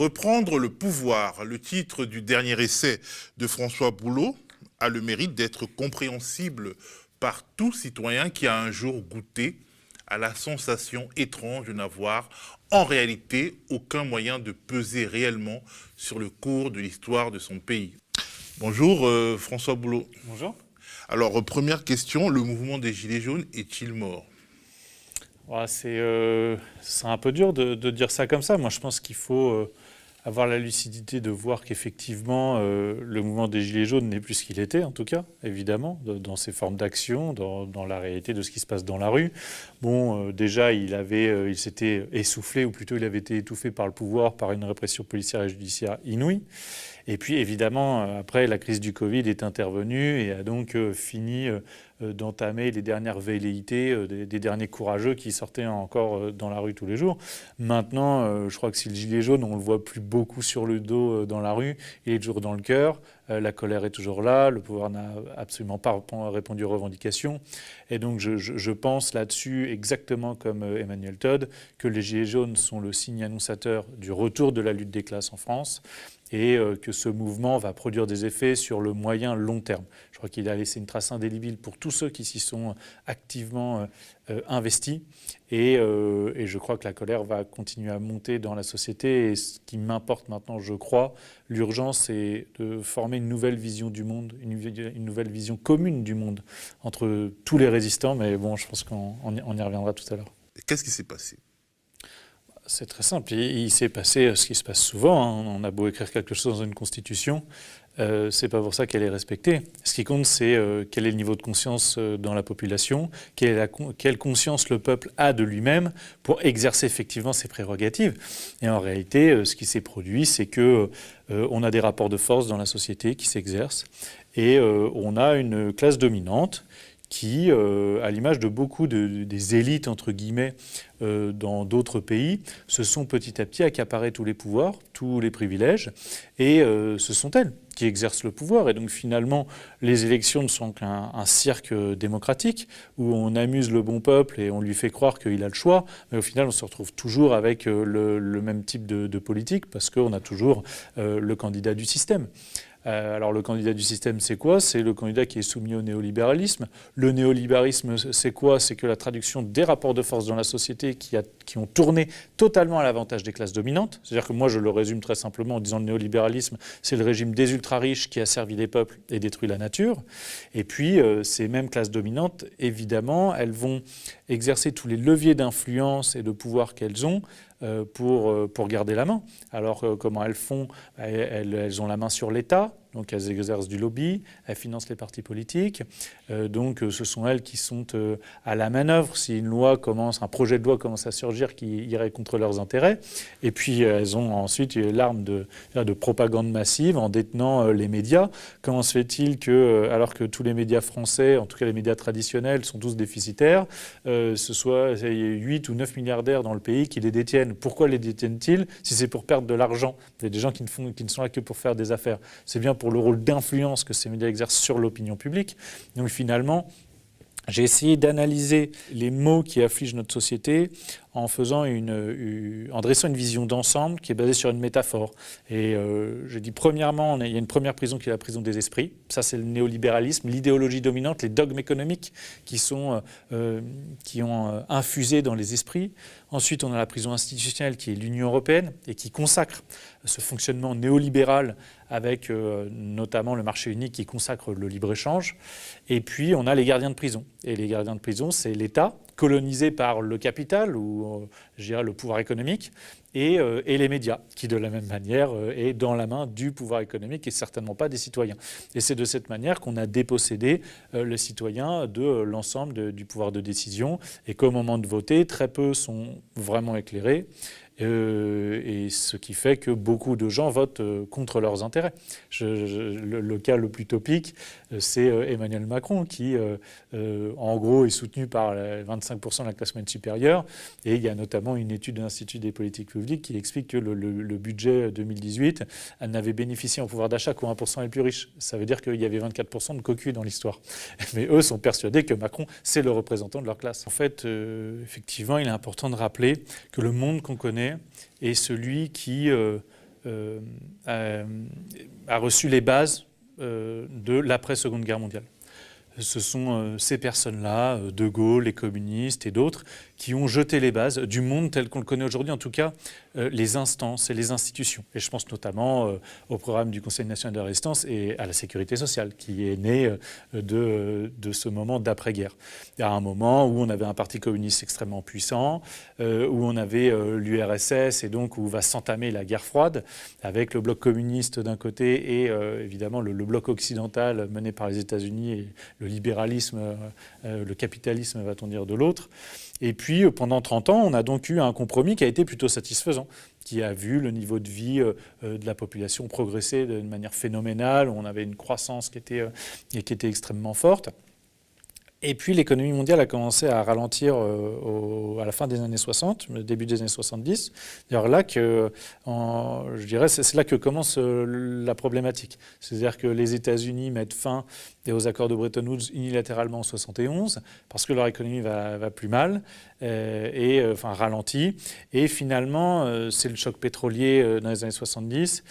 Reprendre le pouvoir, le titre du dernier essai de François Boulot, a le mérite d'être compréhensible par tout citoyen qui a un jour goûté à la sensation étrange de n'avoir en réalité aucun moyen de peser réellement sur le cours de l'histoire de son pays. Bonjour François Boulot. Bonjour. Alors première question, le mouvement des Gilets jaunes est-il mort ? C'est un peu dur de dire ça comme ça. Moi, je pense qu'il faut avoir la lucidité de voir qu'effectivement, le mouvement des Gilets jaunes n'est plus ce qu'il était, en tout cas, évidemment, dans ses formes d'action, dans la réalité de ce qui se passe dans la rue. Bon, déjà, il s'était essoufflé, ou plutôt il avait été étouffé par le pouvoir, par une répression policière et judiciaire inouïe. Et puis, évidemment, après, la crise du Covid est intervenue et a donc fini d'entamer les dernières velléités des derniers courageux qui sortaient encore dans la rue tous les jours. Maintenant, je crois que si le gilet jaune, on ne le voit plus beaucoup sur le dos dans la rue, il est toujours dans le cœur. La colère est toujours là, le pouvoir n'a absolument pas répondu aux revendications. Et donc je pense là-dessus, exactement comme Emmanuel Todd, que les Gilets jaunes sont le signe annonçateur du retour de la lutte des classes en France et que ce mouvement va produire des effets sur le moyen long terme. Je crois qu'il a laissé une trace indélébile pour tous ceux qui s'y sont activement investis. Et je crois que la colère va continuer à monter dans la société. Et ce qui m'importe maintenant, je crois, l'urgence, c'est de former une nouvelle vision du monde, une nouvelle vision commune du monde entre tous les résistants. Mais bon, je pense qu'on y reviendra tout à l'heure. Qu'est-ce qui s'est passé ? C'est très simple. Il s'est passé ce qui se passe souvent. On a beau écrire quelque chose dans une constitution, c'est pas pour ça qu'elle est respectée. Ce qui compte, c'est quel est le niveau de conscience dans la population, quelle conscience le peuple a de lui-même pour exercer effectivement ses prérogatives. Et en réalité, ce qui s'est produit, c'est que on a des rapports de force dans la société qui s'exercent et on a une classe dominante qui, à l'image de beaucoup des élites, entre guillemets, dans d'autres pays, se sont petit à petit accaparées tous les pouvoirs, tous les privilèges, et ce sont elles qui exercent le pouvoir. Et donc finalement, les élections ne sont qu'un cirque démocratique, où on amuse le bon peuple et on lui fait croire qu'il a le choix, mais au final, on se retrouve toujours avec le même type de politique, parce qu'on a toujours le candidat du système. Alors le candidat du système, c'est quoi ? C'est le candidat qui est soumis au néolibéralisme. Le néolibéralisme, c'est quoi ? C'est que la traduction des rapports de force dans la société qui ont tourné totalement à l'avantage des classes dominantes. C'est-à-dire que moi, je le résume très simplement en disant le néolibéralisme, c'est le régime des ultra-riches qui a servi les peuples et détruit la nature. Et puis, ces mêmes classes dominantes, évidemment, elles vont exercer tous les leviers d'influence et de pouvoir qu'elles ont pour garder la main. Alors, comment elles font ? Elles ont la main sur l'État, donc elles exercent du lobby, elles financent les partis politiques. Donc, ce sont elles qui sont à la manœuvre si un projet de loi commence à surgir qui irait contre leurs intérêts. Et puis, elles ont ensuite l'arme de propagande massive en détenant les médias. Comment se fait-il que, alors que tous les médias français, en tout cas les médias traditionnels, sont tous déficitaires, ce soit 8 ou 9 milliardaires dans le pays qui les détiennent? Pourquoi les détiennent-ils si c'est pour perdre de l'argent? Il y a des gens qui ne sont là que pour faire des affaires. C'est bien pour le rôle d'influence que ces médias exercent sur l'opinion publique. Donc finalement, j'ai essayé d'analyser les maux qui affligent notre société en dressant une vision d'ensemble qui est basée sur une métaphore. Et je dis premièrement, il y a une première prison qui est la prison des esprits. Ça, c'est le néolibéralisme, l'idéologie dominante, les dogmes économiques qui ont infusé dans les esprits. Ensuite, on a la prison institutionnelle qui est l'Union européenne et qui consacre ce fonctionnement néolibéral avec notamment le marché unique qui consacre le libre-échange. Et puis, on a les gardiens de prison. Et les gardiens de prison, c'est l'État, colonisé par le capital ou je dirais le pouvoir économique et les médias qui de la même manière est dans la main du pouvoir économique et certainement pas des citoyens. Et c'est de cette manière qu'on a dépossédé les citoyens de l'ensemble du pouvoir de décision et qu'au moment de voter, très peu sont vraiment éclairés. Et ce qui fait que beaucoup de gens votent contre leurs intérêts. Le cas le plus topique, c'est Emmanuel Macron qui, en gros, est soutenu par 25% de la classe moyenne supérieure. Et il y a notamment une étude de l'Institut des politiques publiques qui explique que le budget 2018 n'avait bénéficié en pouvoir d'achat qu'aux 1% les plus riches. Ça veut dire qu'il y avait 24% de cocus dans l'histoire. Mais eux sont persuadés que Macron, c'est le représentant de leur classe. En fait, effectivement, il est important de rappeler que le monde qu'on connaît est celui qui a reçu les bases de l'après-Seconde Guerre mondiale. Ce sont ces personnes-là, De Gaulle, les communistes et d'autres, qui ont jeté les bases du monde tel qu'on le connaît aujourd'hui, en tout cas les instances et les institutions. Et je pense notamment au programme du Conseil national de la résistance et à la sécurité sociale, qui est né de ce moment d'après-guerre. Il y a un moment où on avait un parti communiste extrêmement puissant, où on avait l'URSS, et donc où va s'entamer la guerre froide, avec le bloc communiste d'un côté et évidemment le bloc occidental mené par les États-Unis et le libéralisme, le capitalisme, va-t-on dire, de l'autre. Et puis, pendant 30 ans, on a donc eu un compromis qui a été plutôt satisfaisant, qui a vu le niveau de vie de la population progresser d'une manière phénoménale. On avait une croissance qui était extrêmement forte. Et puis l'économie mondiale a commencé à ralentir à la fin des années 60, le début des années 70. D'ailleurs là je dirais, c'est là que commence la problématique. C'est-à-dire que les États-Unis mettent fin aux accords de Bretton Woods unilatéralement en 71 parce que leur économie va plus mal enfin ralentit. Et finalement, c'est le choc pétrolier dans les années 70.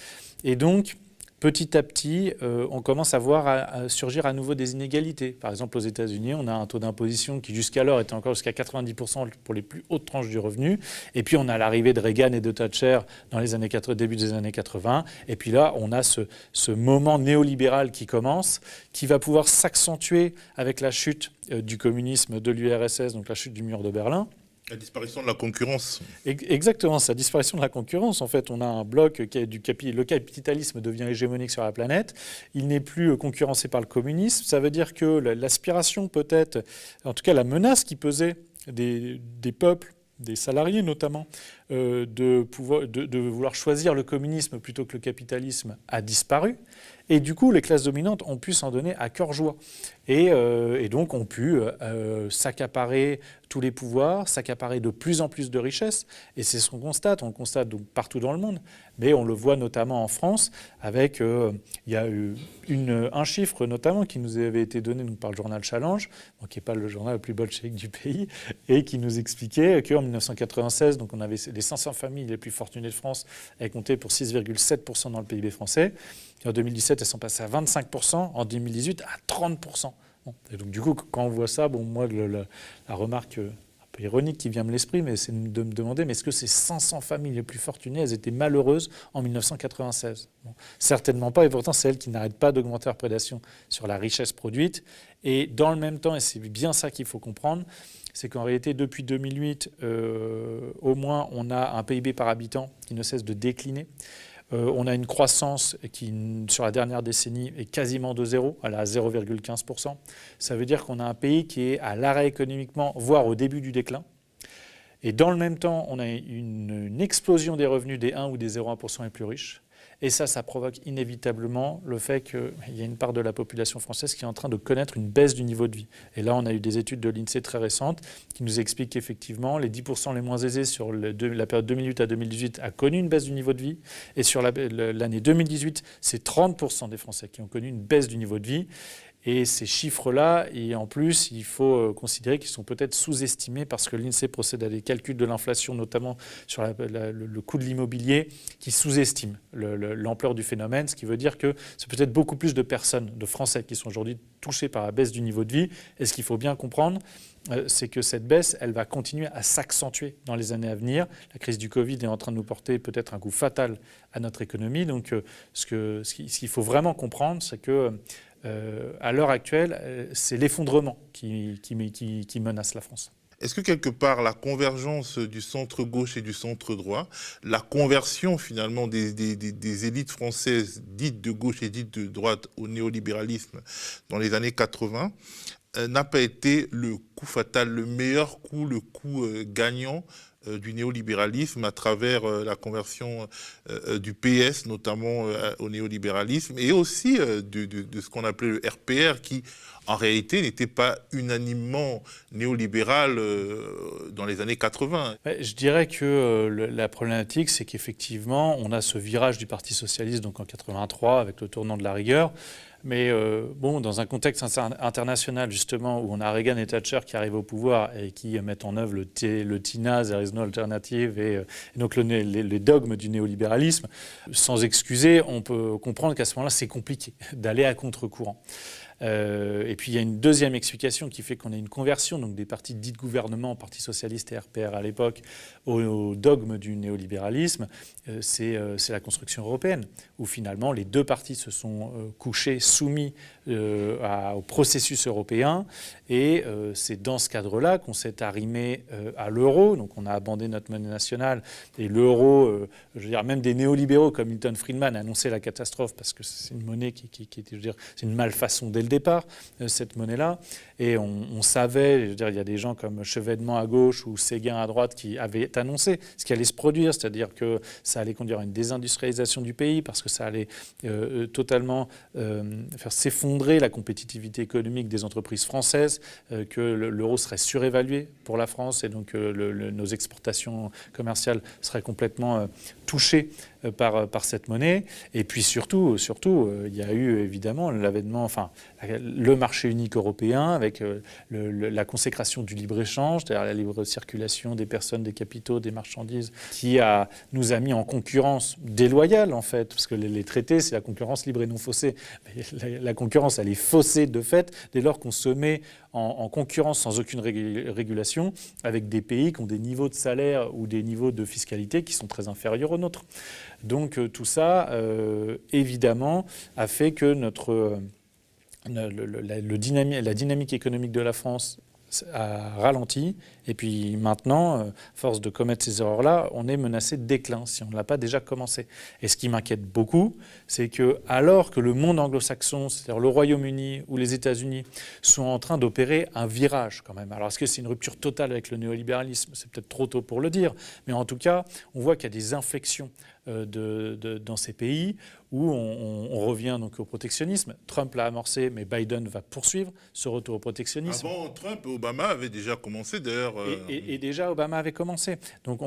Et donc, petit à petit, on commence à voir surgir à nouveau des inégalités. Par exemple, aux États-Unis, on a un taux d'imposition qui jusqu'alors était encore jusqu'à 90% pour les plus hautes tranches du revenu. Et puis, on a l'arrivée de Reagan et de Thatcher dans les années début des années 80. Et puis là, on a ce moment néolibéral qui commence, qui va pouvoir s'accentuer avec la chute du communisme de l'URSS, donc la chute du mur de Berlin. La disparition de la concurrence. Exactement, c'est la disparition de la concurrence. En fait, on a un bloc le capitalisme devient hégémonique sur la planète. Il n'est plus concurrencé par le communisme. Ça veut dire que l'aspiration peut-être, en tout cas la menace qui pesait des peuples, des salariés notamment, de vouloir choisir le communisme plutôt que le capitalisme a disparu. Et du coup, les classes dominantes ont pu s'en donner à cœur joie. Et donc ont pu s'accaparer tous les pouvoirs, s'accaparer de plus en plus de richesses. Et c'est ce qu'on constate. On le constate donc partout dans le monde. Mais on le voit notamment en France avec, il y a eu un chiffre notamment qui nous avait été donné par le journal Challenge, qui n'est pas le journal le plus bolchevique du pays, et qui nous expliquait qu'en 1996, donc on avait les 500 familles les plus fortunées de France, elles comptaient pour 6,7% dans le PIB français. Et en 2017, elles sont passées à 25%, en 2018 à 30%. Bon. Et donc du coup, quand on voit ça, moi, la remarque un peu ironique qui vient de l'esprit, mais c'est de me demander, mais est-ce que ces 500 familles les plus fortunées, elles étaient malheureuses en 1996 ? Bon, certainement pas, et pourtant c'est elles qui n'arrêtent pas d'augmenter leur prédation sur la richesse produite. Et dans le même temps, et c'est bien ça qu'il faut comprendre, c'est qu'en réalité, depuis 2008, au moins, on a un PIB par habitant qui ne cesse de décliner. On a une croissance qui, sur la dernière décennie, est quasiment de zéro, elle est à 0,15%. Ça veut dire qu'on a un pays qui est à l'arrêt économiquement, voire au début du déclin. Et dans le même temps, on a une explosion des revenus des 1 ou des 0,1% les plus riches. Et ça provoque inévitablement le fait qu'il y a une part de la population française qui est en train de connaître une baisse du niveau de vie. Et là, on a eu des études de l'INSEE très récentes qui nous expliquent qu'effectivement, les 10% les moins aisés sur la période 2008 à 2018 a connu une baisse du niveau de vie. Et sur l'année 2018, c'est 30% des Français qui ont connu une baisse du niveau de vie. Et ces chiffres-là, et en plus, il faut considérer qu'ils sont peut-être sous-estimés parce que l'INSEE procède à des calculs de l'inflation, notamment sur le coût de l'immobilier, qui sous-estiment l'ampleur du phénomène, ce qui veut dire que c'est peut-être beaucoup plus de personnes, de Français, qui sont aujourd'hui touchés par la baisse du niveau de vie. Et ce qu'il faut bien comprendre, c'est que cette baisse, elle va continuer à s'accentuer dans les années à venir. La crise du Covid est en train de nous porter peut-être un coup fatal à notre économie. Donc, ce qu'il faut vraiment comprendre, c'est que à l'heure actuelle, c'est l'effondrement qui menace la France. Est-ce que quelque part la convergence du centre-gauche et du centre-droit, la conversion finalement des élites françaises dites de gauche et dites de droite au néolibéralisme dans les années 80 n'a pas été le coup fatal, le meilleur coup, le coup gagnant du néolibéralisme à travers la conversion du PS notamment au néolibéralisme et aussi de ce qu'on appelait le RPR qui en réalité, n'était pas unanimement néolibéral dans les années 80. Je dirais que la problématique, c'est qu'effectivement, on a ce virage du Parti socialiste donc en 83 avec le tournant de la rigueur. Mais bon, dans un contexte international, justement, où on a Reagan et Thatcher qui arrivent au pouvoir et qui mettent en œuvre le TINA, There is no alternative, et donc les dogmes du néolibéralisme, sans excuser, on peut comprendre qu'à ce moment-là, c'est compliqué d'aller à contre-courant. Et puis il y a une deuxième explication qui fait qu'on a une conversion donc des partis dits de gouvernement, Parti socialiste et RPR à l'époque, au dogme du néolibéralisme, c'est la construction européenne, où finalement les deux partis se sont couchés, soumis au processus européen, et c'est dans ce cadre-là qu'on s'est arrimé à l'euro, donc on a abandonné notre monnaie nationale, et l'euro, je veux dire, même des néolibéraux comme Milton Friedman a annoncé la catastrophe parce que c'est une monnaie qui était, je veux dire, c'est une malfaçon dès le départ, cette monnaie-là. Et on savait, je veux dire, il y a des gens comme Chevènement à gauche ou Séguin à droite qui avaient annoncé ce qui allait se produire, c'est-à-dire que ça allait conduire à une désindustrialisation du pays parce que ça allait totalement faire s'effondrer la compétitivité économique des entreprises françaises, que l'euro serait surévalué pour la France et donc nos exportations commerciales seraient complètement touchées par cette monnaie. Et puis surtout, il y a eu évidemment l'avènement, enfin, le marché unique européen avec la consécration du libre-échange, c'est-à-dire la libre circulation des personnes, des capitaux, des marchandises, qui nous a mis en concurrence déloyale en fait, parce que les traités, c'est la concurrence libre et non faussée. La concurrence, elle est faussée de fait dès lors qu'on se met en concurrence sans aucune régulation avec des pays qui ont des niveaux de salaire ou des niveaux de fiscalité qui sont très inférieurs aux nôtres. Donc tout ça, évidemment, a fait que la dynamique économique de la France a ralenti. Et puis maintenant, force de commettre ces erreurs-là, on est menacé de déclin si on ne l'a pas déjà commencé. Et ce qui m'inquiète beaucoup, c'est que alors que le monde anglo-saxon, c'est-à-dire le Royaume-Uni ou les États-Unis, sont en train d'opérer un virage quand même. Alors est-ce que c'est une rupture totale avec le néolibéralisme ? C'est peut-être trop tôt pour le dire, mais en tout cas, on voit qu'il y a des inflexions dans ces pays où on revient donc au protectionnisme. Trump l'a amorcé, mais Biden va poursuivre ce retour au protectionnisme. Avant Trump, Obama avait déjà commencé d'ailleurs. Et déjà, Obama avait commencé. Donc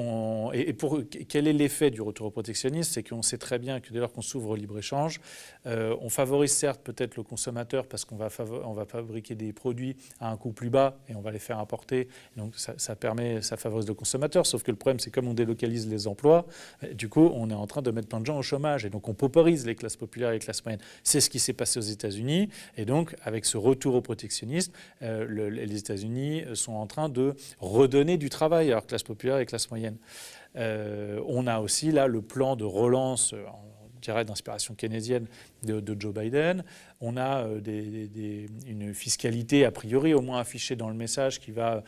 quel est l'effet du retour au protectionnisme ? C'est qu'on sait très bien que dès lors qu'on s'ouvre au libre-échange, on favorise certes peut-être le consommateur parce qu'on va fabriquer des produits à un coût plus bas et on va les faire importer. Donc ça favorise le consommateur. Sauf que le problème, c'est comme on délocalise les emplois, du coup, on est en train de mettre plein de gens au chômage. Et donc on pauperise les classes populaires et les classes moyennes. C'est ce qui s'est passé aux États-Unis. Et donc, avec ce retour au protectionnisme, les États-Unis sont en train de redonner du travail à leurs classes populaires et classes moyennes. On a aussi là le plan de relance, on dirait d'inspiration keynésienne, de Joe Biden. On a une fiscalité a priori au moins affichée dans le message qui va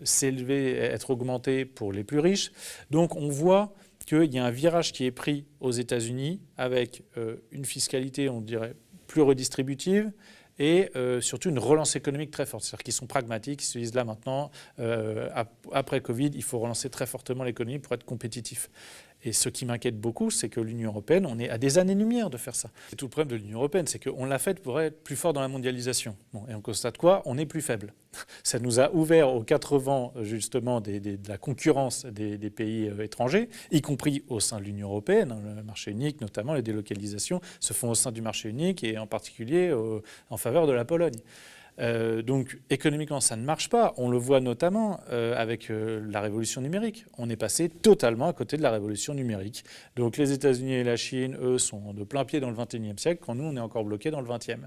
s'élever, être augmentée pour les plus riches. Donc on voit qu'il y a un virage qui est pris aux États-Unis avec une fiscalité, on dirait, plus redistributive, et surtout une relance économique très forte. C'est-à-dire qu'ils sont pragmatiques, ils se disent là maintenant, après Covid, il faut relancer très fortement l'économie pour être compétitif. Et ce qui m'inquiète beaucoup, c'est que l'Union européenne, on est à des années-lumière de faire ça. C'est tout le problème de l'Union européenne, c'est qu'on l'a faite pour être plus fort dans la mondialisation. Bon, et on constate quoi ? On est plus faible. Ça nous a ouvert aux 4 vents, justement, de la concurrence des pays étrangers, y compris au sein de l'Union européenne. Le marché unique, notamment, les délocalisations se font au sein du marché unique et en particulier en faveur de la Pologne. Donc économiquement, ça ne marche pas. On le voit notamment avec la révolution numérique. On est passé totalement à côté de la révolution numérique. Donc les États-Unis et la Chine, eux, sont de plein pied dans le XXIe siècle, quand nous, on est encore bloqués dans le XXe.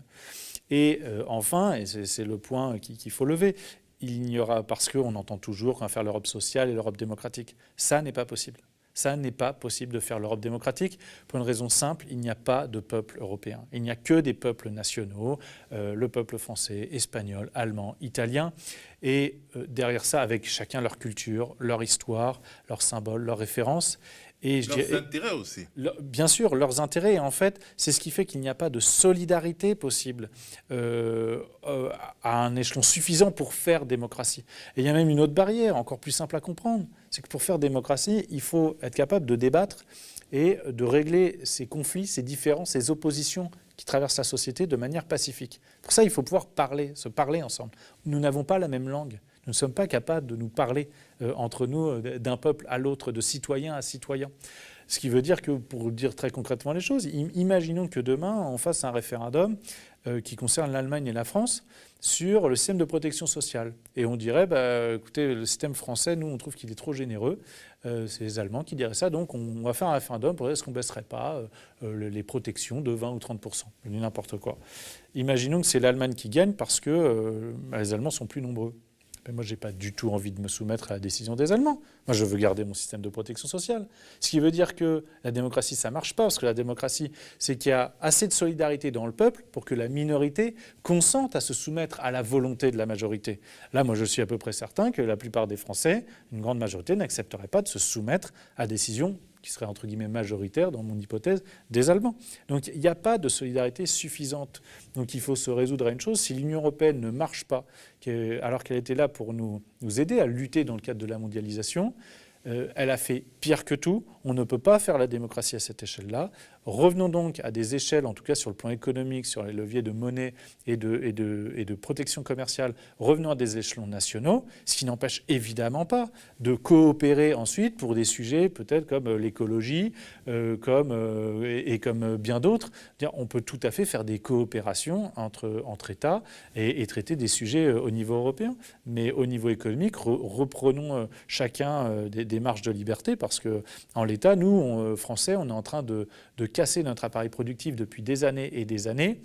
Et enfin, et c'est le point qu'il faut lever, il n'y aura, parce qu'on entend toujours qu'on va faire l'Europe sociale et l'Europe démocratique. Ça n'est pas possible. Ça n'est pas possible de faire l'Europe démocratique pour une raison simple, il n'y a pas de peuple européen. Il n'y a que des peuples nationaux, le peuple français, espagnol, allemand, italien, et derrière ça, avec chacun leur culture, leur histoire, leurs symboles, leurs références. Et leurs intérêts aussi. Bien sûr, leurs intérêts. Et en fait, c'est ce qui fait qu'il n'y a pas de solidarité possible à un échelon suffisant pour faire démocratie. Et il y a même une autre barrière, encore plus simple à comprendre. C'est que pour faire démocratie, il faut être capable de débattre et de régler ces conflits, ces différences, ces oppositions qui traversent la société de manière pacifique. Pour ça, il faut pouvoir se parler ensemble. Nous n'avons pas la même langue. Nous ne sommes pas capables de nous parler entre nous d'un peuple à l'autre, de citoyen à citoyen. Ce qui veut dire que, pour dire très concrètement les choses, imaginons que demain, on fasse un référendum qui concerne l'Allemagne et la France sur le système de protection sociale. Et on dirait, écoutez, le système français, nous, on trouve qu'il est trop généreux. C'est les Allemands qui diraient ça, donc on va faire un référendum pour dire est-ce qu'on ne baisserait pas les protections de 20 ou 30%, n'importe quoi. Imaginons que c'est l'Allemagne qui gagne parce que les Allemands sont plus nombreux. Mais moi, je n'ai pas du tout envie de me soumettre à la décision des Allemands. Moi, je veux garder mon système de protection sociale. Ce qui veut dire que la démocratie, ça ne marche pas, parce que la démocratie, c'est qu'il y a assez de solidarité dans le peuple pour que la minorité consente à se soumettre à la volonté de la majorité. Là, moi, je suis à peu près certain que la plupart des Français, une grande majorité, n'accepteraient pas de se soumettre à des décisions qui serait entre guillemets majoritaire, dans mon hypothèse, des Allemands. Donc il n'y a pas de solidarité suffisante. Donc il faut se résoudre à une chose, si l'Union européenne ne marche pas, alors qu'elle était là pour nous aider à lutter dans le cadre de la mondialisation, elle a fait pire que tout. On ne peut pas faire la démocratie à cette échelle-là. Revenons donc à des échelles, en tout cas sur le plan économique, sur les leviers de monnaie et de protection commerciale, revenons à des échelons nationaux, ce qui n'empêche évidemment pas de coopérer ensuite pour des sujets peut-être comme l'écologie et comme bien d'autres. On peut tout à fait faire des coopérations entre États et traiter des sujets au niveau européen. Mais au niveau économique, reprenons chacun des marges de liberté parce qu'en l'état, nous, Français, on est en train de casser notre appareil productif depuis des années et des années.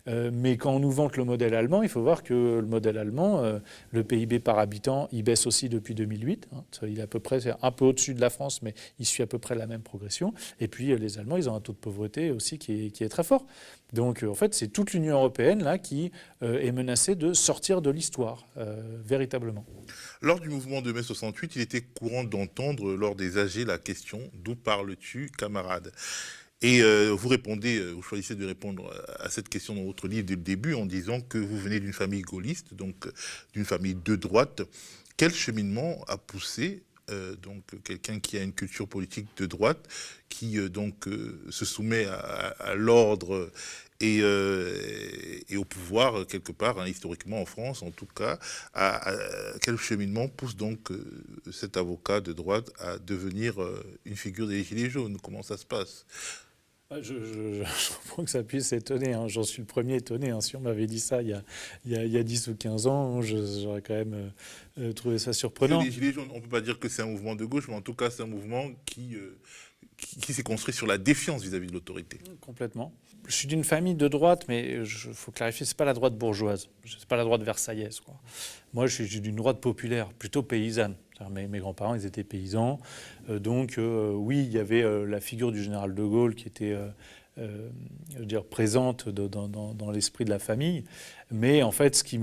Mais quand on nous vante le modèle allemand, il faut voir que le modèle allemand, le PIB par habitant, il baisse aussi depuis 2008. Il est à peu près un peu au-dessus de la France, mais il suit à peu près la même progression. Et puis les Allemands, ils ont un taux de pauvreté aussi qui est très fort. Donc en fait, c'est toute l'Union européenne là, qui est menacée de sortir de l'histoire, véritablement. Lors du mouvement de mai 68, il était courant d'entendre lors des AG la question « D'où parles-tu, camarade ?» Et vous choisissez de répondre à cette question dans votre livre dès le début en disant que vous venez d'une famille gaulliste, donc d'une famille de droite. Quel cheminement a poussé donc quelqu'un qui a une culture politique de droite, qui se soumet à l'ordre et au pouvoir quelque part, historiquement en France en tout cas, quel cheminement pousse donc cet avocat de droite à devenir une figure des Gilets jaunes? Comment ça se passe? Je comprends que ça puisse étonner. J'en suis le premier étonné. Si on m'avait dit ça il y a 10 ou 15 ans, j'aurais quand même trouvé ça surprenant. Les Gilets jaunes, on ne peut pas dire que c'est un mouvement de gauche, mais en tout cas, c'est un mouvement qui s'est construit sur la défiance vis-à-vis de l'autorité. Complètement. Je suis d'une famille de droite, mais il faut clarifier, ce n'est pas la droite bourgeoise, ce n'est pas la droite versaillaise, quoi. Moi, je suis d'une droite populaire, plutôt paysanne. Mes grands-parents, ils étaient paysans. Oui, il y avait la figure du général de Gaulle qui était présente dans l'esprit de la famille. Mais en fait, ce qui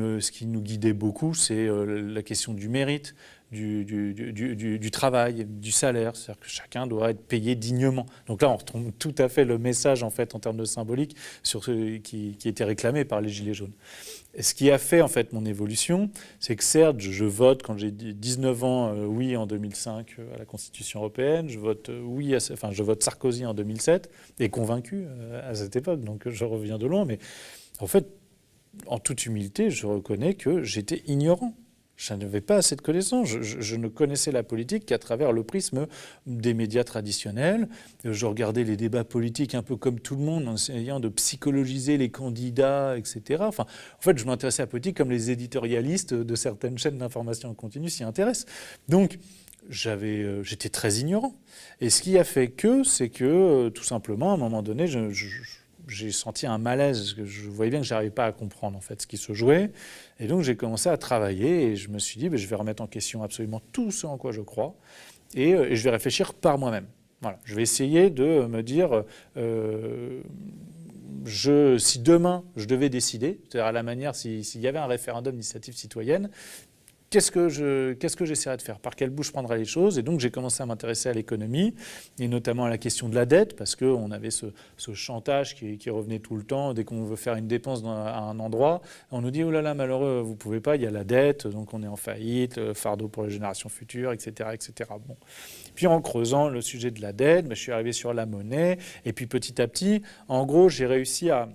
nous guidait beaucoup, c'est la question du mérite, du travail, du salaire. C'est-à-dire que chacun doit être payé dignement. Donc là, on retrouve tout à fait le message, en fait, en termes de symbolique, sur ce qui était réclamé par les Gilets jaunes. Et ce qui a fait, en fait, mon évolution, c'est que certes, je vote quand j'ai 19 ans, oui, en 2005 à la Constitution européenne. Je vote je vote Sarkozy en 2007, et convaincu à cette époque. Donc je reviens de loin. Mais en fait, en toute humilité, je reconnais que j'étais ignorant. Je n'avais pas assez de connaissances. Je ne connaissais la politique qu'à travers le prisme des médias traditionnels. Je regardais les débats politiques un peu comme tout le monde, en essayant de psychologiser les candidats, etc. En fait, je m'intéressais à la politique comme les éditorialistes de certaines chaînes d'information en continu s'y intéressent. Donc, j'étais très ignorant. Et ce qui a fait c'est que, tout simplement, à un moment donné, j'ai senti un malaise. Je voyais bien que je n'arrivais pas à comprendre en fait ce qui se jouait. Et donc j'ai commencé à travailler et je me suis dit, je vais remettre en question absolument tout ce en quoi je crois et je vais réfléchir par moi-même. Voilà. Je vais essayer de me dire, si demain je devais décider, c'est-à-dire à la manière, s'il y avait un référendum d'initiative citoyenne, qu'est-ce que j'essaierais de faire? Par quelle bouche je prendrais les choses? Et donc, j'ai commencé à m'intéresser à l'économie, et notamment à la question de la dette, parce qu'on avait ce chantage qui revenait tout le temps. Dès qu'on veut faire une dépense à un endroit, on nous dit « Oh là là, malheureux, vous ne pouvez pas, il y a la dette, donc on est en faillite, fardeau pour les générations futures, etc. etc. » Bon. Puis en creusant le sujet de la dette, je suis arrivé sur la monnaie, et puis petit à petit, en gros, j'ai réussi à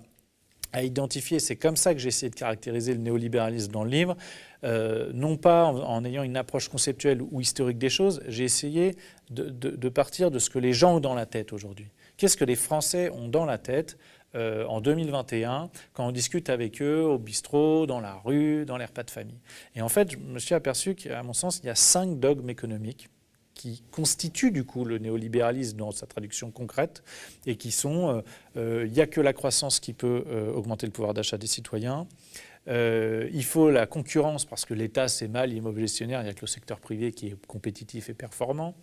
à identifier, c'est comme ça que j'ai essayé de caractériser le néolibéralisme dans le livre, non pas en ayant une approche conceptuelle ou historique des choses, j'ai essayé de partir de ce que les gens ont dans la tête aujourd'hui. Qu'est-ce que les Français ont dans la tête en 2021, quand on discute avec eux au bistrot, dans la rue, dans les repas de famille. Et en fait, je me suis aperçu qu'à mon sens, il y a 5 dogmes économiques qui constituent du coup le néolibéralisme dans sa traduction concrète et qui sont il n'y a que la croissance qui peut augmenter le pouvoir d'achat des citoyens. Il faut la concurrence parce que l'État c'est mal, il est mauvais gestionnaire, il n'y a que le secteur privé qui est compétitif et performant.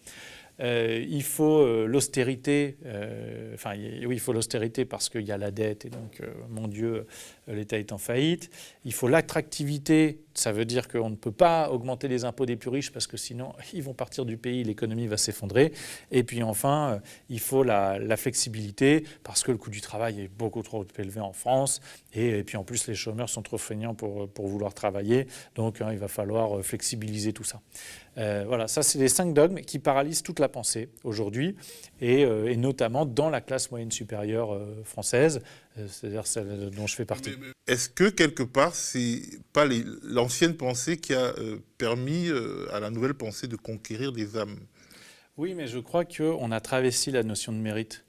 Il faut l'austérité, oui, il faut l'austérité parce qu'il y a la dette et donc, mon Dieu, l'État est en faillite. Il faut l'attractivité, ça veut dire qu'on ne peut pas augmenter les impôts des plus riches parce que sinon ils vont partir du pays, l'économie va s'effondrer. Et puis enfin, il faut la flexibilité parce que le coût du travail est beaucoup trop élevé en France et puis en plus les chômeurs sont trop feignants pour vouloir travailler, donc il va falloir flexibiliser tout ça. Voilà, ça c'est les 5 dogmes qui paralysent toute la pensée aujourd'hui et notamment dans la classe moyenne supérieure française, c'est-à-dire celle dont je fais partie. Est-ce que quelque part c'est pas l'ancienne pensée qui a permis à la nouvelle pensée de conquérir des âmes? Oui, mais je crois qu'on a travesti la notion de mérite.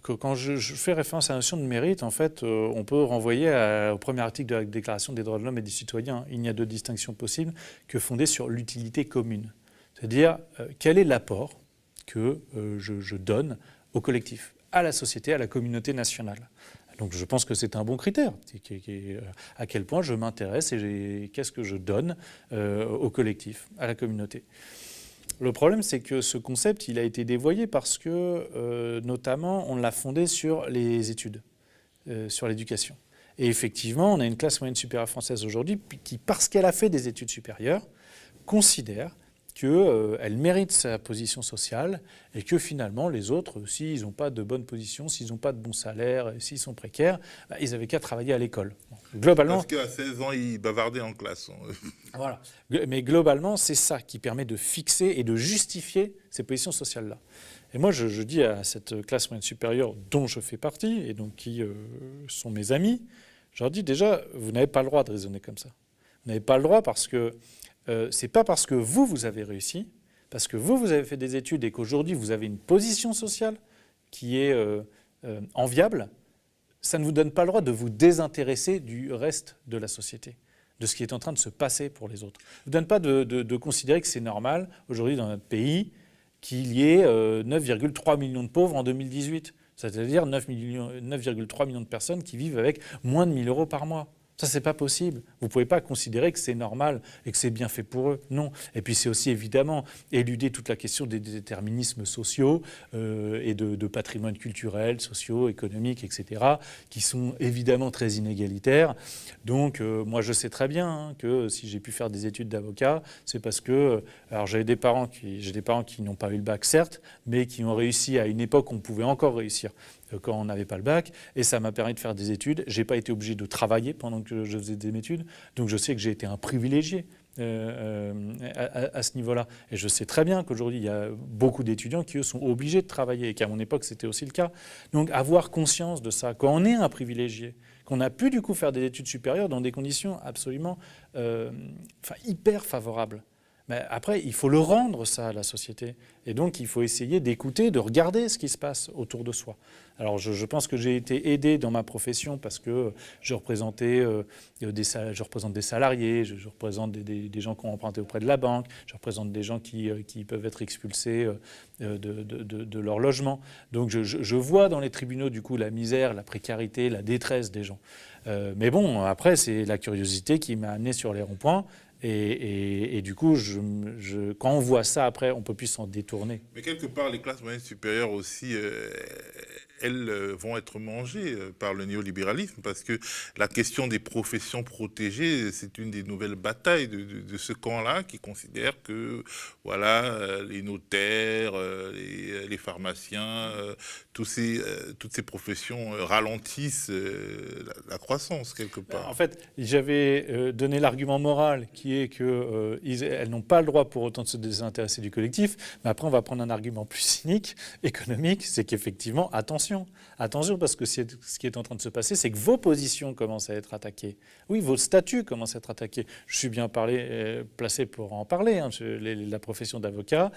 Quand je fais référence à la notion de mérite, en fait, on peut renvoyer au premier article de la Déclaration des droits de l'homme et des citoyens. Il n'y a de distinction possible que fondée sur l'utilité commune. C'est-à-dire, quel est l'apport que je donne au collectif, à la société, à la communauté nationale. Donc je pense que c'est un bon critère. À quel point je m'intéresse et qu'est-ce que je donne au collectif, à la communauté. Le problème, c'est que ce concept, il a été dévoyé parce que, notamment, on l'a fondé sur les études, sur l'éducation. Et effectivement, on a une classe moyenne supérieure française aujourd'hui qui, parce qu'elle a fait des études supérieures, considère qu'elle mérite sa position sociale et que finalement, les autres, s'ils n'ont pas de bonne position, s'ils n'ont pas de bon salaire, s'ils sont précaires, ils n'avaient qu'à travailler à l'école. Globalement, parce qu'à 16 ans, ils bavardaient en classe. Voilà. Mais globalement, c'est ça qui permet de fixer et de justifier ces positions sociales-là. Et moi, je dis à cette classe moyenne supérieure dont je fais partie et donc qui sont mes amis, je leur dis déjà, vous n'avez pas le droit de raisonner comme ça. Vous n'avez pas le droit parce que c'est pas parce que vous avez réussi, parce que vous avez fait des études et qu'aujourd'hui vous avez une position sociale qui est enviable, ça ne vous donne pas le droit de vous désintéresser du reste de la société, de ce qui est en train de se passer pour les autres. Ça ne vous donne pas de considérer que c'est normal aujourd'hui dans notre pays qu'il y ait 9,3 millions de pauvres en 2018, c'est-à-dire 9,3 millions de personnes qui vivent avec moins de 1 000 € par mois. Ça, c'est pas possible. Vous ne pouvez pas considérer que c'est normal et que c'est bien fait pour eux. Non. Et puis, c'est aussi évidemment éluder toute la question des déterminismes sociaux et de patrimoine culturel, sociaux, économiques, etc., qui sont évidemment très inégalitaires. Donc, moi, je sais très bien que si j'ai pu faire des études d'avocat, c'est parce que... alors, j'ai des parents qui n'ont pas eu le bac, certes, mais qui ont réussi à une époque où on pouvait encore réussir quand on n'avait pas le bac, et ça m'a permis de faire des études. Je n'ai pas été obligé de travailler pendant que je faisais des études, donc je sais que j'ai été un privilégié à ce niveau-là. Et je sais très bien qu'aujourd'hui, il y a beaucoup d'étudiants qui, eux, sont obligés de travailler, et qu'à mon époque, c'était aussi le cas. Donc avoir conscience de ça, quand on est un privilégié, qu'on a pu du coup faire des études supérieures dans des conditions absolument hyper favorables. Mais après, il faut le rendre ça à la société. Et donc, il faut essayer d'écouter, de regarder ce qui se passe autour de soi. Alors, je pense que j'ai été aidé dans ma profession parce que je représente des salariés, je représente des gens qui ont emprunté auprès de la banque, je représente des gens qui peuvent être expulsés de leur logement. Donc, je vois dans les tribunaux, du coup, la misère, la précarité, la détresse des gens. Mais bon, après, c'est la curiosité qui m'a amené sur les ronds-points. Et du coup, quand on voit ça après, on ne peut plus s'en détourner. Mais quelque part, les classes moyennes supérieures aussi, elles vont être mangées par le néolibéralisme parce que la question des professions protégées, c'est une des nouvelles batailles de ce camp-là qui considère que voilà, les notaires, les pharmaciens, toutes ces professions ralentissent la croissance quelque part. En fait, j'avais donné l'argument moral qui est qu'elles n'ont pas le droit pour autant de se désintéresser du collectif, mais après on va prendre un argument plus cynique, économique, c'est qu'effectivement, attention parce que ce qui est en train de se passer, c'est que vos positions commencent à être attaquées. Oui, vos statuts commencent à être attaqués. Je suis bien placé pour en parler. Hein. La profession d'avocat,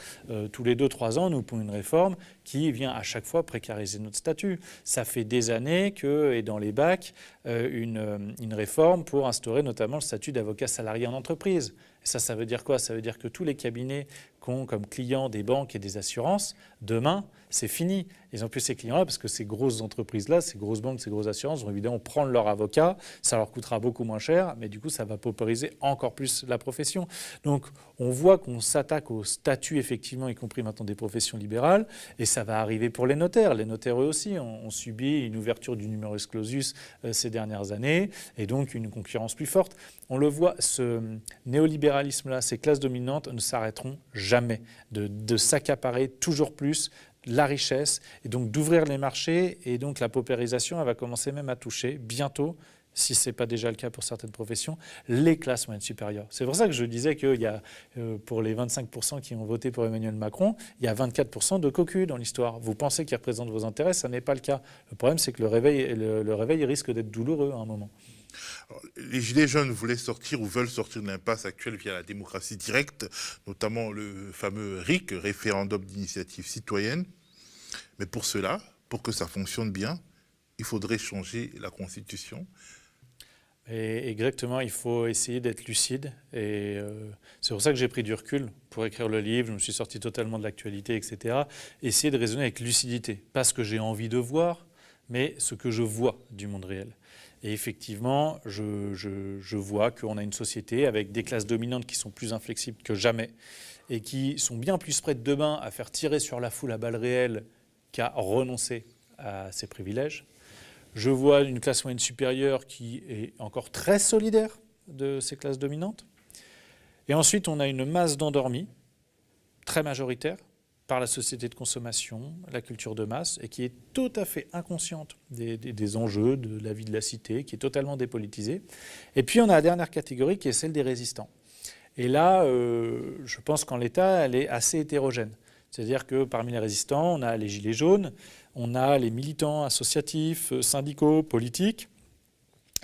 tous les 2-3 ans, nous pouvons une réforme qui vient à chaque fois précariser notre statut. Ça fait des années et dans les bacs, une réforme pour instaurer notamment le statut d'avocat salarié en entreprise. Et ça veut dire quoi? Ça veut dire que tous les cabinets qui ont comme clients des banques et des assurances, demain, c'est fini. Ils n'ont plus ces clients-là parce que ces grosses entreprises-là, ces grosses banques, ces grosses assurances vont évidemment prendre leur avocat. Ça leur coûtera beaucoup moins cher, mais du coup, ça va paupériser encore plus la profession. Donc, on voit qu'on s'attaque au statut, effectivement, y compris maintenant des professions libérales, et ça va arriver pour les notaires. Les notaires, eux aussi, ont subi une ouverture du numerus clausus ces dernières années, et donc une concurrence plus forte. On le voit, ce néolibéralisme-là, ces classes dominantes ne s'arrêteront jamais de s'accaparer toujours plus la richesse et donc d'ouvrir les marchés, et donc la paupérisation, elle va commencer même à toucher bientôt, si ce n'est pas déjà le cas pour certaines professions, les classes moyennes supérieures. C'est pour ça que je disais qu'il y a, pour les 25% qui ont voté pour Emmanuel Macron, il y a 24% de cocus dans l'histoire. Vous pensez qu'ils représentent vos intérêts, ça n'est pas le cas. Le problème, c'est que le réveil risque d'être douloureux à un moment. Alors, les Gilets jaunes voulaient sortir ou veulent sortir de l'impasse actuelle via la démocratie directe, notamment le fameux RIC, référendum d'initiative citoyenne. Mais pour cela, pour que ça fonctionne bien, il faudrait changer la Constitution. Et exactement, il faut essayer d'être lucide. Et c'est pour ça que j'ai pris du recul pour écrire le livre. Je me suis sorti totalement de l'actualité, etc. Essayer de raisonner avec lucidité. Pas ce que j'ai envie de voir, mais ce que je vois du monde réel. Et effectivement, je vois qu'on a une société avec des classes dominantes qui sont plus inflexibles que jamais et qui sont bien plus prêtes demain à faire tirer sur la foule à balles réelles qu'à renoncer à ses privilèges. Je vois une classe moyenne supérieure qui est encore très solidaire de ces classes dominantes. Et ensuite, on a une masse d'endormis, très majoritaire, par la société de consommation, la culture de masse, et qui est tout à fait inconsciente des enjeux de la vie de la cité, qui est totalement dépolitisée. Et puis on a la dernière catégorie qui est celle des résistants. Et là, je pense qu'en l'état, elle est assez hétérogène. C'est-à-dire que parmi les résistants, on a les gilets jaunes, on a les militants associatifs, syndicaux, politiques,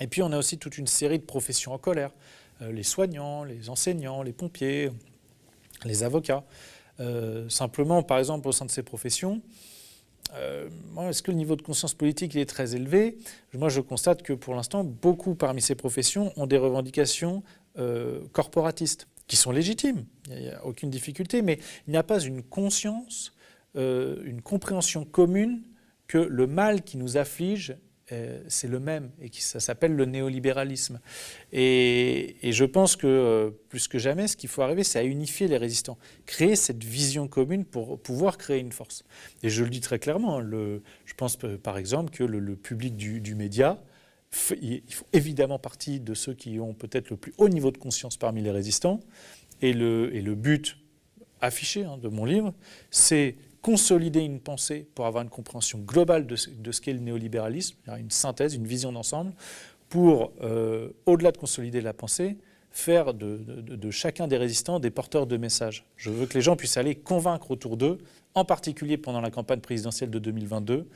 et puis on a aussi toute une série de professions en colère. Les soignants, les enseignants, les pompiers, les avocats. Simplement, par exemple, au sein de ces professions, est-ce que le niveau de conscience politique est très élevé? Moi, je constate que pour l'instant, beaucoup parmi ces professions ont des revendications corporatistes, qui sont légitimes, il n'y a aucune difficulté, mais il n'y a pas une conscience, une compréhension commune que le mal qui nous afflige, c'est le même, et ça s'appelle le néolibéralisme. Et je pense que, plus que jamais, ce qu'il faut arriver, c'est à unifier les résistants, créer cette vision commune pour pouvoir créer une force. Et je le dis très clairement, je pense par exemple que le public du média, il faut évidemment partie de ceux qui ont peut-être le plus haut niveau de conscience parmi les résistants. Et le but affiché de mon livre, c'est consolider une pensée pour avoir une compréhension globale de ce qu'est le néolibéralisme, une synthèse, une vision d'ensemble, pour, au-delà de consolider la pensée, faire de chacun des résistants des porteurs de messages. Je veux que les gens puissent aller convaincre autour d'eux, en particulier pendant la campagne présidentielle de 2022,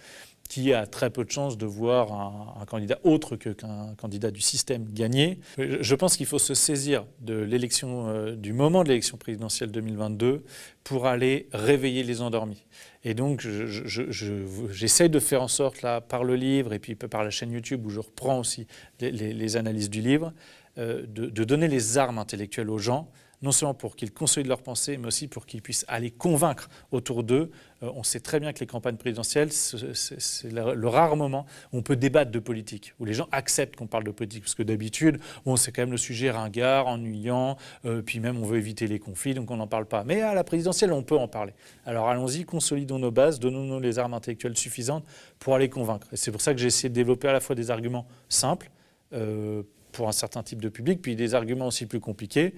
qui a très peu de chances de voir un candidat autre qu'un candidat du système gagner. Je pense qu'il faut se saisir de l'élection, du moment de l'élection présidentielle 2022 pour aller réveiller les endormis. Et donc, j'essaie de faire en sorte, là, par le livre et puis par la chaîne YouTube où je reprends aussi les analyses du livre, de donner les armes intellectuelles aux gens, non seulement pour qu'ils consolident leur pensée, mais aussi pour qu'ils puissent aller convaincre autour d'eux. On sait très bien que les campagnes présidentielles, c'est le rare moment où on peut débattre de politique, où les gens acceptent qu'on parle de politique, parce que d'habitude, c'est quand même le sujet ringard, ennuyant, puis même on veut éviter les conflits, donc on n'en parle pas. Mais à la présidentielle, on peut en parler. Alors allons-y, consolidons nos bases, donnons-nous les armes intellectuelles suffisantes pour aller convaincre. Et c'est pour ça que j'ai essayé de développer à la fois des arguments simples, pour un certain type de public, puis des arguments aussi plus compliqués,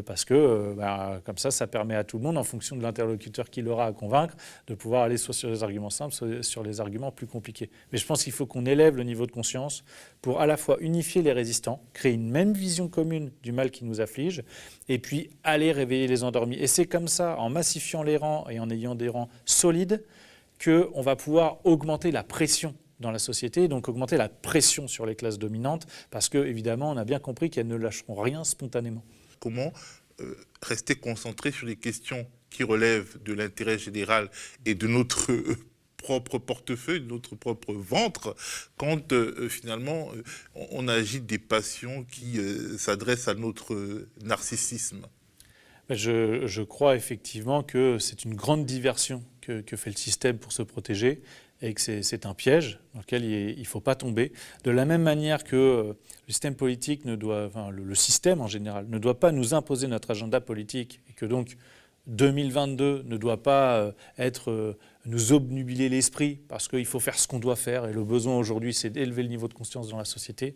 parce que comme ça permet à tout le monde, en fonction de l'interlocuteur qu'il aura à convaincre, de pouvoir aller soit sur les arguments simples, soit sur les arguments plus compliqués. Mais je pense qu'il faut qu'on élève le niveau de conscience pour à la fois unifier les résistants, créer une même vision commune du mal qui nous afflige, et puis aller réveiller les endormis. Et c'est comme ça, en massifiant les rangs et en ayant des rangs solides, qu'on va pouvoir augmenter la pression dans la société, donc augmenter la pression sur les classes dominantes, parce qu'évidemment, on a bien compris qu'elles ne lâcheront rien spontanément. Comment rester concentré sur les questions qui relèvent de l'intérêt général et de notre propre portefeuille, de notre propre ventre, quand finalement on agite des passions qui s'adressent à notre narcissisme? Je crois effectivement que c'est une grande diversion que fait le système pour se protéger, et que c'est un piège dans lequel il ne faut pas tomber. De la même manière que le système politique le système en général ne doit pas nous imposer notre agenda politique, et que donc 2022 ne doit pas nous obnubiler l'esprit parce qu'il faut faire ce qu'on doit faire, et le besoin aujourd'hui c'est d'élever le niveau de conscience dans la société.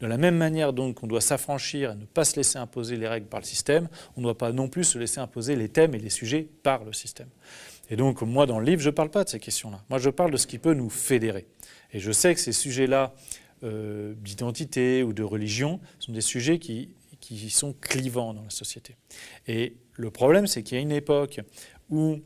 De la même manière donc qu'on doit s'affranchir et ne pas se laisser imposer les règles par le système, on ne doit pas non plus se laisser imposer les thèmes et les sujets par le système. Et donc moi dans le livre je ne parle pas de ces questions-là. Moi je parle de ce qui peut nous fédérer. Et je sais que ces sujets-là d'identité ou de religion sont des sujets qui sont clivants dans la société. Et le problème c'est qu'il y a une époque où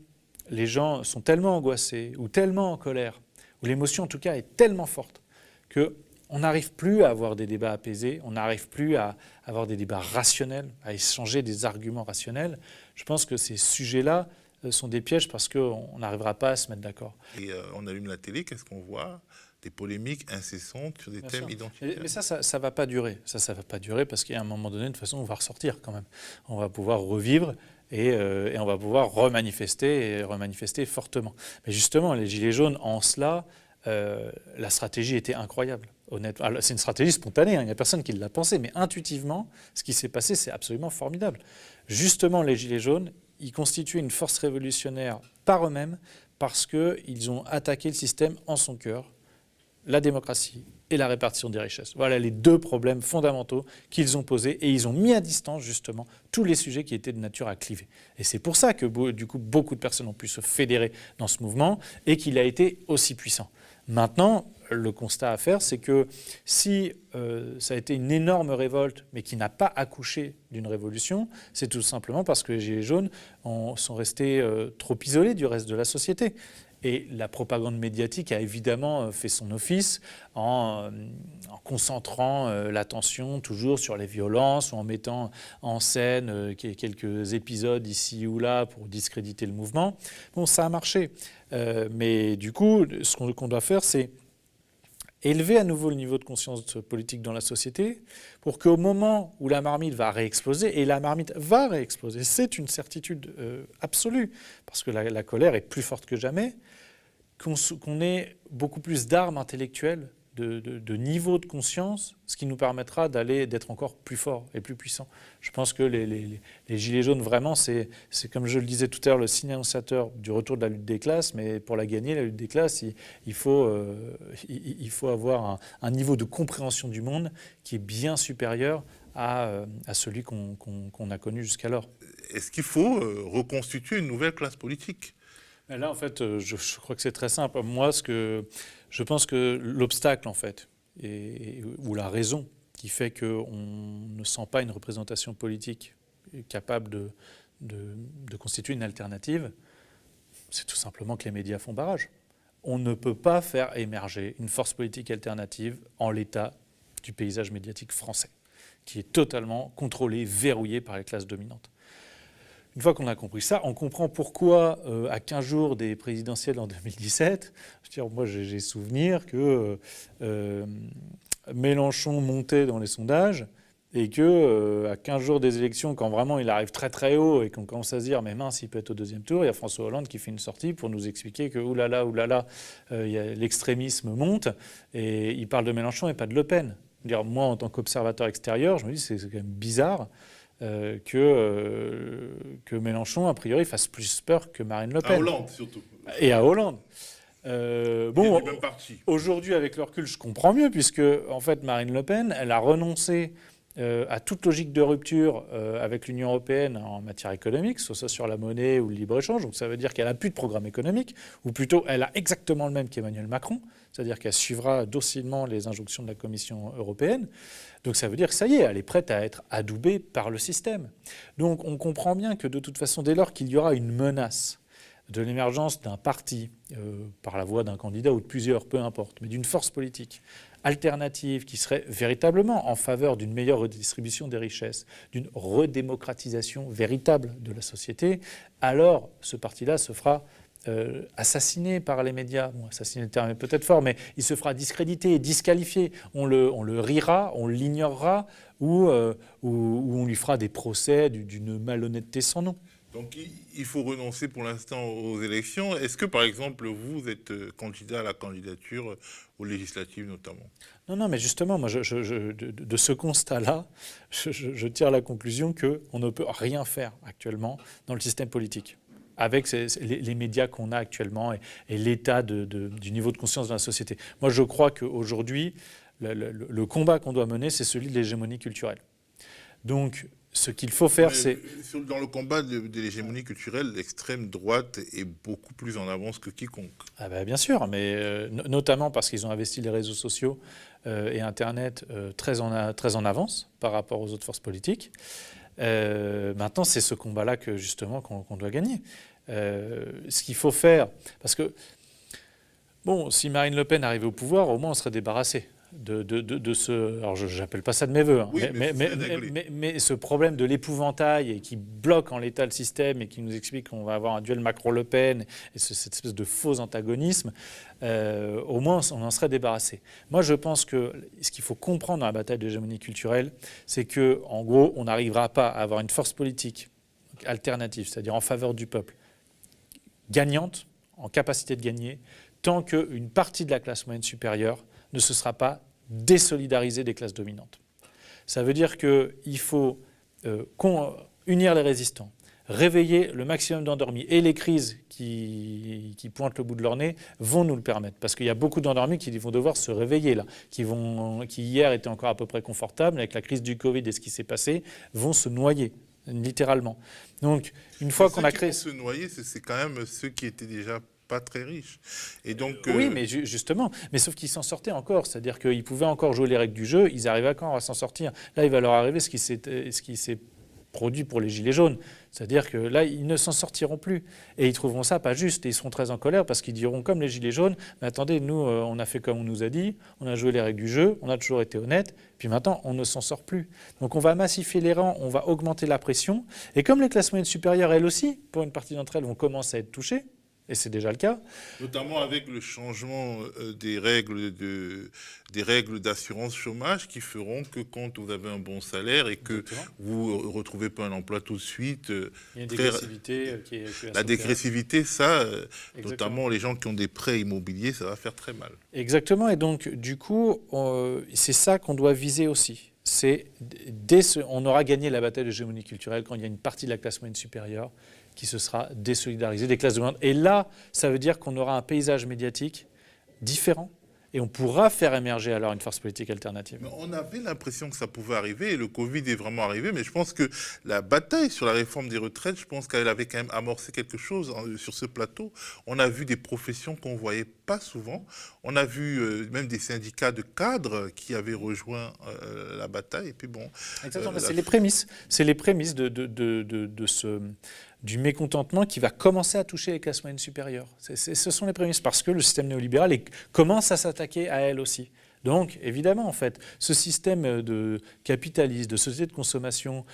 les gens sont tellement angoissés ou tellement en colère, où l'émotion en tout cas est tellement forte que on n'arrive plus à avoir des débats apaisés, on n'arrive plus à avoir des débats rationnels, à échanger des arguments rationnels. Je pense que ces sujets-là sont des pièges parce qu'on n'arrivera pas à se mettre d'accord. Et on allume la télé, qu'est-ce qu'on voit? Des polémiques incessantes sur des thèmes identitaires. Mais ça ne va pas durer. Ça va pas durer parce qu'à un moment donné, de toute façon, on va ressortir quand même. On va pouvoir revivre et on va pouvoir remanifester fortement. Mais justement, les Gilets jaunes, en cela, la stratégie était incroyable. Honnêtement, c'est une stratégie spontanée, il n'y a personne qui l'a pensé, mais intuitivement, ce qui s'est passé, c'est absolument formidable. Justement, les Gilets jaunes, ils constituaient une force révolutionnaire par eux-mêmes parce qu'ils ont attaqué le système en son cœur, la démocratie et la répartition des richesses. Voilà les deux problèmes fondamentaux qu'ils ont posés, et ils ont mis à distance justement tous les sujets qui étaient de nature à cliver. Et c'est pour ça que du coup, beaucoup de personnes ont pu se fédérer dans ce mouvement et qu'il a été aussi puissant. Maintenant, le constat à faire, c'est que si ça a été une énorme révolte, mais qui n'a pas accouché d'une révolution, c'est tout simplement parce que les Gilets jaunes sont restés trop isolés du reste de la société. Et la propagande médiatique a évidemment fait son office en concentrant l'attention toujours sur les violences, ou en mettant en scène quelques épisodes ici ou là pour discréditer le mouvement. Bon, ça a marché. Mais du coup, ce qu'on doit faire, c'est élever à nouveau le niveau de conscience politique dans la société pour qu'au moment où la marmite va réexploser, et la marmite va réexploser, c'est une certitude absolue, parce que la colère est plus forte que jamais, qu'on ait beaucoup plus d'armes intellectuelles, de niveau de conscience, ce qui nous permettra d'être encore plus forts et plus puissants. Je pense que les Gilets jaunes, vraiment, c'est comme je le disais tout à l'heure, le signe annonciateur du retour de la lutte des classes, mais pour la gagner, la lutte des classes, il faut avoir un niveau de compréhension du monde qui est bien supérieur à celui qu'on a connu jusqu'alors. Est-ce qu'il faut reconstituer une nouvelle classe politique ? Là, en fait, je crois que c'est très simple. Moi, je pense que l'obstacle, en fait, ou la raison qui fait qu'on ne sent pas une représentation politique capable de constituer une alternative, c'est tout simplement que les médias font barrage. On ne peut pas faire émerger une force politique alternative en l'état du paysage médiatique français, qui est totalement contrôlé, verrouillé par les classes dominantes. Une fois qu'on a compris ça, on comprend pourquoi, à 15 jours des présidentielles en 2017, moi j'ai souvenir que Mélenchon montait dans les sondages et qu'à 15 jours des élections, quand vraiment il arrive très très haut et qu'on commence à se dire « mais mince, il peut être au deuxième tour », il y a François Hollande qui fait une sortie pour nous expliquer que oulala, l'extrémisme monte, et il parle de Mélenchon et pas de Le Pen. Moi, en tant qu'observateur extérieur, je me dis c'est quand même bizarre que Mélenchon, a priori, fasse plus peur que Marine Le Pen. À Hollande, surtout. Et à Hollande. Bon, aujourd'hui, avec le recul, je comprends mieux, puisque en fait, Marine Le Pen, elle a renoncé à toute logique de rupture avec l'Union européenne en matière économique, que ce soit sur la monnaie ou le libre-échange. Donc ça veut dire qu'elle n'a plus de programme économique, ou plutôt elle a exactement le même qu'Emmanuel Macron, c'est-à-dire qu'elle suivra docilement les injonctions de la Commission européenne. Donc ça veut dire que ça y est, elle est prête à être adoubée par le système. Donc on comprend bien que de toute façon, dès lors qu'il y aura une menace de l'émergence d'un parti, par la voie d'un candidat ou de plusieurs, peu importe, mais d'une force politique alternative qui serait véritablement en faveur d'une meilleure redistribution des richesses, d'une redémocratisation véritable de la société, alors ce parti-là se fera assassiné par les médias. Bon, assassiner le terme est peut-être fort, mais il se fera discréditer, disqualifier. On le rira, on l'ignorera, ou on lui fera des procès d'une malhonnêteté sans nom. Donc il faut renoncer pour l'instant aux élections. Est-ce que par exemple vous êtes candidat à la candidature aux législatives notamment? Non, mais justement, moi, de ce constat-là, je tire la conclusion qu'on ne peut rien faire actuellement dans le système politique, avec les médias qu'on a actuellement et l'état du niveau de conscience de la société. Moi, je crois qu'aujourd'hui, le combat qu'on doit mener, c'est celui de l'hégémonie culturelle. Donc, ce qu'il faut faire, c'est... Dans le combat de l'hégémonie culturelle, l'extrême droite est beaucoup plus en avance que quiconque. Ah ben bien sûr, mais notamment parce qu'ils ont investi les réseaux sociaux et Internet très en avance par rapport aux autres forces politiques. Maintenant, c'est ce combat-là que justement qu'on doit gagner. Ce qu'il faut faire, parce que bon, si Marine Le Pen arrivait au pouvoir, au moins on serait débarrassé de ce... Alors je n'appelle pas ça de mes voeux, hein, oui, mais ce problème de l'épouvantail et qui bloque en l'état le système et qui nous explique qu'on va avoir un duel Macron-Le Pen et cette espèce de faux antagonisme, au moins on en serait débarrassé. Moi je pense que ce qu'il faut comprendre dans la bataille de l'hégémonie culturelle, c'est qu'en gros on n'arrivera pas à avoir une force politique alternative, c'est-à-dire en faveur du peuple, gagnante, en capacité de gagner, tant qu'une partie de la classe moyenne supérieure ne se sera pas désolidarisée des classes dominantes. Ça veut dire qu'il faut unir les résistants, réveiller le maximum d'endormis. Et les crises qui pointent le bout de leur nez vont nous le permettre. Parce qu'il y a beaucoup d'endormis qui vont devoir se réveiller, là, qui hier étaient encore à peu près confortables, avec la crise du Covid et ce qui s'est passé, vont se noyer, littéralement. Donc, une fois qu'on a créé... Ceux qui vont se noyer, c'est quand même ceux qui étaient déjà pas très riches. Et donc, oui, mais justement, mais sauf qu'ils s'en sortaient encore, c'est-à-dire qu'ils pouvaient encore jouer les règles du jeu, ils arrivaient encore à s'en sortir. Là, il va leur arriver ce qui s'est produit pour les Gilets jaunes, c'est-à-dire que là, ils ne s'en sortiront plus. Et ils trouveront ça pas juste, et ils seront très en colère parce qu'ils diront comme les Gilets jaunes, mais attendez, nous, on a fait comme on nous a dit, on a joué les règles du jeu, on a toujours été honnête, puis maintenant, on ne s'en sort plus. Donc on va massifier les rangs, on va augmenter la pression, et comme les classes moyennes supérieures, elles aussi, pour une partie d'entre elles, vont commencer à être touchées, et c'est déjà le cas. Notamment avec le changement des règles d'assurance chômage qui feront que quand vous avez un bon salaire et que vous ne retrouvez pas un emploi tout de suite... Il y a une dégressivité qui est la dégressivité, ça, notamment les gens qui ont des prêts immobiliers, ça va faire très mal. Exactement, et donc du coup, c'est ça qu'on doit viser aussi. On aura gagné la bataille de l'hégémonie culturelle quand il y a une partie de la classe moyenne supérieure qui se sera désolidarisée des classes dominantes. Et là, ça veut dire qu'on aura un paysage médiatique différent et on pourra faire émerger alors une force politique alternative. Mais on avait l'impression que ça pouvait arriver et le Covid est vraiment arrivé, mais je pense que la bataille sur la réforme des retraites, je pense qu'elle avait quand même amorcé quelque chose sur ce plateau. On a vu des professions qu'on ne voyait pas souvent. On a vu même des syndicats de cadres qui avaient rejoint la bataille. Et puis bon, exactement, c'est les prémices. C'est les prémices du mécontentement qui va commencer à toucher les classes moyennes supérieures. Ce sont les prémices, parce que le système néolibéral commence à s'attaquer à elles aussi. Donc, évidemment, en fait, ce système de capitaliste, de société de consommation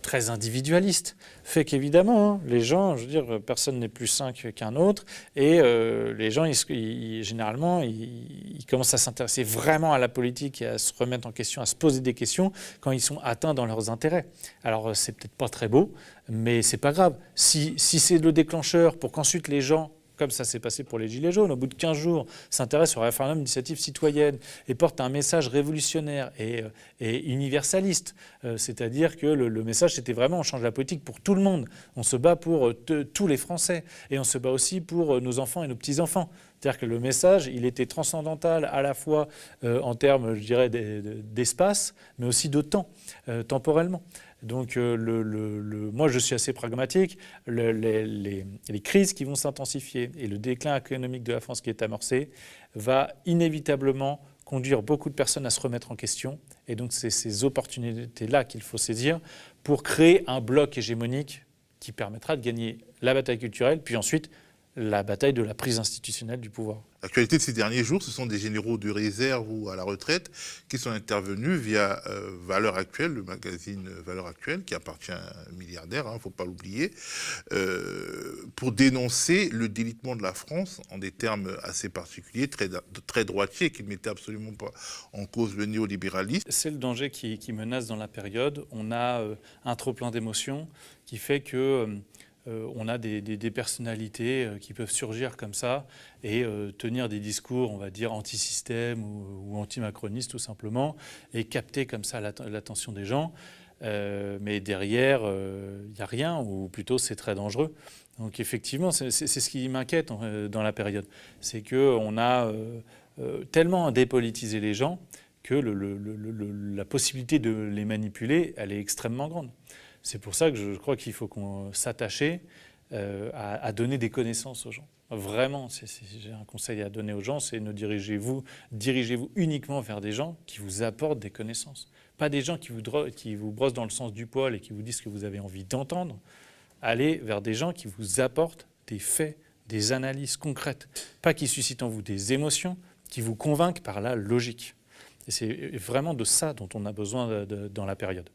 très individualiste, fait qu'évidemment, les gens, je veux dire, personne n'est plus sain qu'un autre, et les gens, généralement, ils commencent à s'intéresser vraiment à la politique et à se remettre en question, à se poser des questions quand ils sont atteints dans leurs intérêts. Alors, c'est peut-être pas très beau, mais c'est pas grave. Si c'est le déclencheur pour qu'ensuite les gens comme ça s'est passé pour les Gilets jaunes, au bout de 15 jours, s'intéresse au référendum d'initiative citoyenne et porte un message révolutionnaire et universaliste. C'est-à-dire que le message, c'était vraiment on change la politique pour tout le monde. On se bat pour tous les Français et on se bat aussi pour nos enfants et nos petits-enfants. C'est-à-dire que le message, il était transcendantal à la fois en termes, je dirais, d'espace, mais aussi de temps, temporellement. Donc moi, je suis assez pragmatique. Les crises qui vont s'intensifier et le déclin économique de la France qui est amorcé va inévitablement conduire beaucoup de personnes à se remettre en question. Et donc, c'est ces opportunités-là qu'il faut saisir pour créer un bloc hégémonique qui permettra de gagner la bataille culturelle, puis ensuite la bataille de la prise institutionnelle du pouvoir. L'actualité de ces derniers jours, ce sont des généraux de réserve ou à la retraite qui sont intervenus via Valeurs Actuelles, le magazine Valeurs Actuelles, qui appartient à un milliardaire, il ne faut pas l'oublier, pour dénoncer le délitement de la France en des termes assez particuliers, très droitiers, qui ne mettaient absolument pas en cause le néolibéralisme. C'est le danger qui menace dans la période. On a un trop-plein d'émotions qui fait que on a des personnalités qui peuvent surgir comme ça et tenir des discours, on va dire, anti-système ou anti-macronistes tout simplement, et capter comme ça l'attention des gens. Mais derrière, il n'y a rien, ou plutôt c'est très dangereux. Donc effectivement, c'est ce qui m'inquiète dans la période. C'est qu'on a tellement dépolitisé les gens que la possibilité de les manipuler, elle est extrêmement grande. C'est pour ça que je crois qu'il faut qu'on s'attache à donner des connaissances aux gens. Vraiment, j'ai un conseil à donner aux gens, c'est ne dirigez-vous uniquement vers des gens qui vous apportent des connaissances. Pas des gens qui vous brossent dans le sens du poil et qui vous disent ce que vous avez envie d'entendre. Allez vers des gens qui vous apportent des faits, des analyses concrètes. Pas qui suscitent en vous des émotions, qui vous convainquent par la logique. Et c'est vraiment de ça dont on a besoin dans la période.